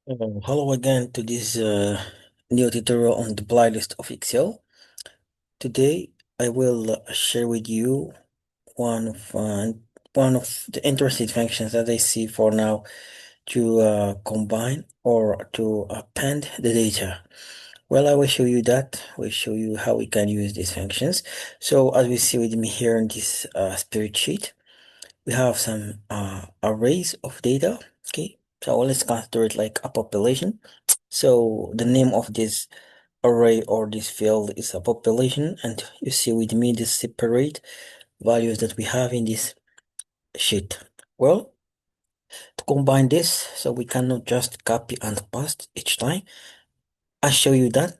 Hello again to this new tutorial on the playlist of Excel. Today I will share with you one of uh, one of the interesting functions that I see for now to combine or to append the data. Well, I will show you that. We'll show you how we can use these functions. So as we see with me here in this spreadsheet, we have some arrays of data. Okay, so let's consider it like a population. So the name of this array or this field is a population, and you see with me the separate values that we have in this sheet. Well, to combine this, so we cannot just copy and paste each time. I'll show you that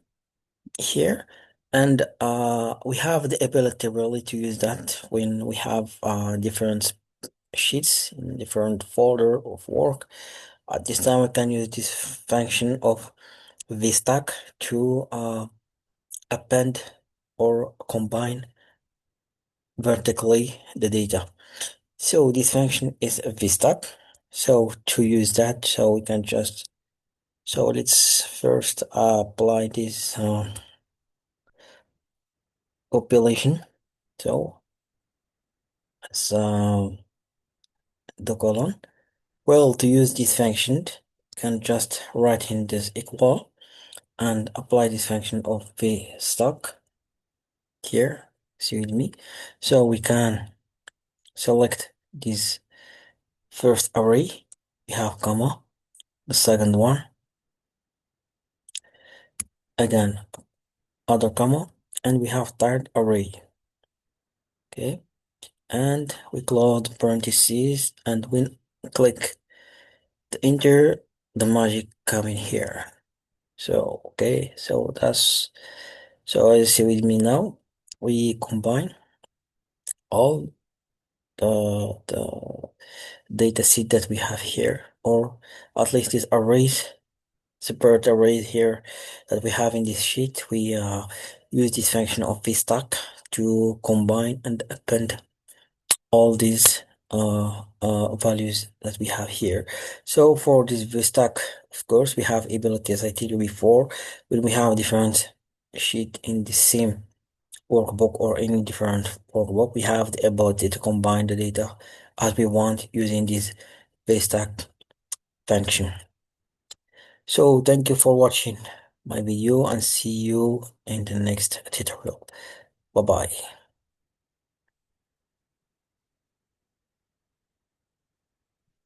here. And we have the ability really to use that when we have different sheets in different folder of work. At this time, we can use this function of Vstack to append or combine vertically the data. So this function is a Vstack. So to use that, so we can just, so let's first apply this population. So as the colon. Well, to use this function, you can just write in this equal and apply this function of Vstack here. See with me. So we can select this first array. We have comma. The second one, again, other comma, and we have third array. Okay, and we close the parentheses, and we click the enter, the magic coming here. So okay, so that's, so as you see with me now, we combine all the data set that we have here, or at least these arrays, separate arrays here that we have in this sheet. We use this function of vstack to combine and append all these values that we have here. So for this vstack, of course, we have ability, as I told you before, when we have different sheet in the same workbook or any different workbook, we have the ability to combine the data as we want using this vstack function. So thank you for watching my video and see you in the next tutorial. Bye bye.